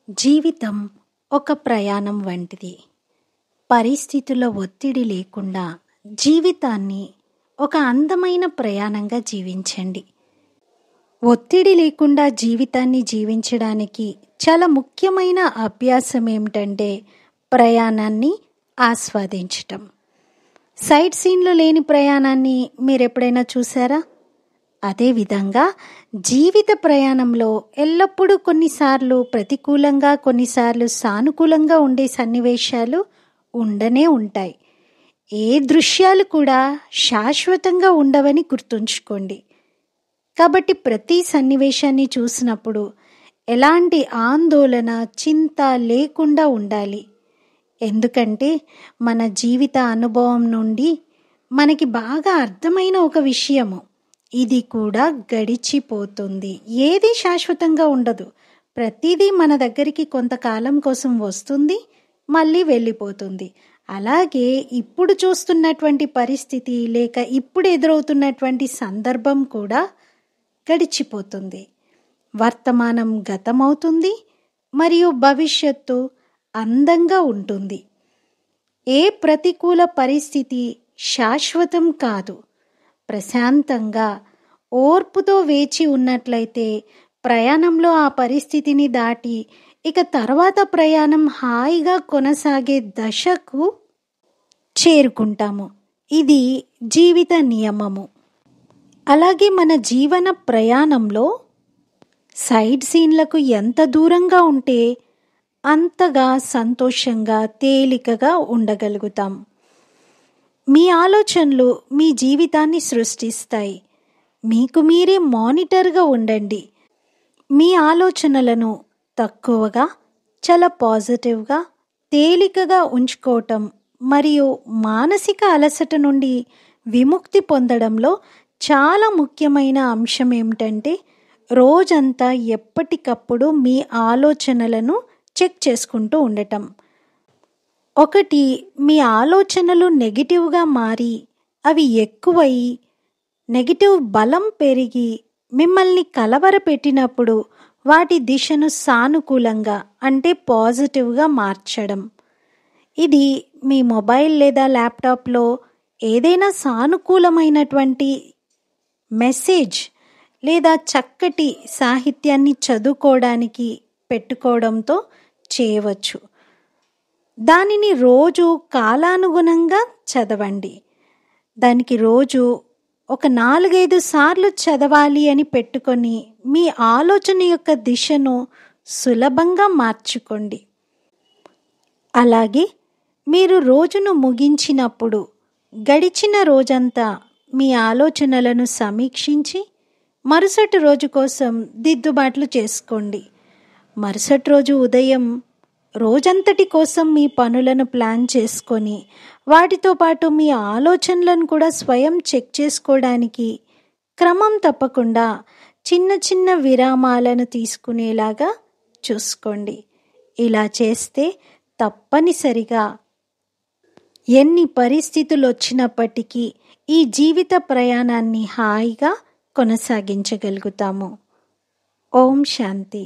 జీవితం ఒక ప్రయాణం వంటిది. పరిస్థితుల ఒత్తిడి లేకుండా జీవితాన్ని ఒక అందమైన ప్రయాణంగా జీవించండి. ఒత్తిడి లేకుండా జీవితాన్ని జీవించడానికి చాలా ముఖ్యమైన అభ్యాసం ఏమిటంటే ప్రయాణాన్ని ఆస్వాదించటం. సైట్ సీన్లు లేని ప్రయాణాన్ని మీరెప్పుడైనా చూసారా? అదేవిధంగా జీవిత ప్రయాణంలో ఎల్లప్పుడూ కొన్నిసార్లు ప్రతికూలంగా, కొన్నిసార్లు సానుకూలంగా ఉండే సన్నివేశాలు ఉండనే ఉంటాయి. ఏ దృశ్యాలు కూడా శాశ్వతంగా ఉండవని గుర్తుంచుకోండి. కాబట్టి ప్రతి సన్నివేశాన్ని చూసినప్పుడు ఎలాంటి ఆందోళన, చింత లేకుండా ఉండాలి. ఎందుకంటే మన జీవిత అనుభవం నుండి మనకి బాగా అర్థమైన ఒక విషయము, ఇది కూడా గడిచిపోతుంది. ఏది శాశ్వతంగా ఉండదు. ప్రతిదీ మన దగ్గరికి కొంతకాలం కోసం వస్తుంది, మళ్ళీ వెళ్ళిపోతుంది. అలాగే ఇప్పుడు చూస్తున్నటువంటి పరిస్థితి లేక ఇప్పుడు ఎదురవుతున్నటువంటి సందర్భం కూడా గడిచిపోతుంది. వర్తమానం గతమవుతుంది మరియు భవిష్యత్తు అందంగా ఉంటుంది. ఏ ప్రతికూల పరిస్థితి శాశ్వతం కాదు. ప్రశాంతంగా ఓర్పుతో వేచి ఉన్నట్లయితే ప్రయాణంలో ఆ పరిస్థితిని దాటి ఇక తర్వాత ప్రయాణం హాయిగా కొనసాగే దశకు చేరుకుంటాము. ఇది జీవిత నియమము. అలాగే మన జీవన ప్రయాణంలో సైడ్ సీన్లకు ఎంత దూరంగా ఉంటే అంతగా సంతోషంగా, తేలికగా ఉండగలుగుతాం. మీ ఆలోచనలు మీ జీవితాన్ని సృష్టిస్తాయి. మీకు మీరే మానిటర్గా ఉండండి. మీ ఆలోచనలను తక్కువగా, చాలా పాజిటివ్గా, తేలికగా ఉంచుకోవటం మరియు మానసిక అలసట నుండి విముక్తి పొందడంలో చాలా ముఖ్యమైన అంశం ఏమిటంటే రోజంతా ఎప్పటికప్పుడు మీ ఆలోచనలను చెక్ చేసుకుంటూ ఉండటం. ఒకటి, మీ ఆలోచనలు నెగిటివ్గా మారి అవి ఎక్కువయి నెగిటివ్ బలం పెరిగి మిమ్మల్ని కలవరపెట్టినప్పుడు వాటి దిశను సానుకూలంగా అంటే పాజిటివ్గా మార్చడం. ఇది మీ మొబైల్ లేదా ల్యాప్టాప్లో ఏదైనా సానుకూలమైనటువంటి మెసేజ్ లేదా చక్కటి సాహిత్యాన్ని చదువుకోవడానికి పెట్టుకోవడంతో చేయవచ్చు. దానిని రోజు కాలానుగుణంగా చదవండి. దానికి రోజు ఒక 4-5 సార్లు చదవాలి అని పెట్టుకొని మీ ఆలోచన యొక్క దిశను సులభంగా మార్చుకోండి. అలాగే మీరు రోజును ముగించినప్పుడు గడిచిన రోజంతా మీ ఆలోచనలను సమీక్షించి మరుసటి రోజు కోసం దిద్దుబాట్లు చేసుకోండి. మరుసటి రోజు ఉదయం రోజంతటి కోసం మీ పనులను ప్లాన్ చేసుకొని వాటితో పాటు మీ ఆలోచనలను కూడా స్వయం చెక్ చేసుకోవడానికి క్రమం తప్పకుండా చిన్న చిన్న విరామాలను తీసుకునేలాగా చూసుకోండి. ఇలా చేస్తే తప్పనిసరిగా ఎన్ని పరిస్థితులు వచ్చినప్పటికీ ఈ జీవిత ప్రయాణాన్ని హాయిగా కొనసాగించగలుగుతాము. ఓం శాంతి.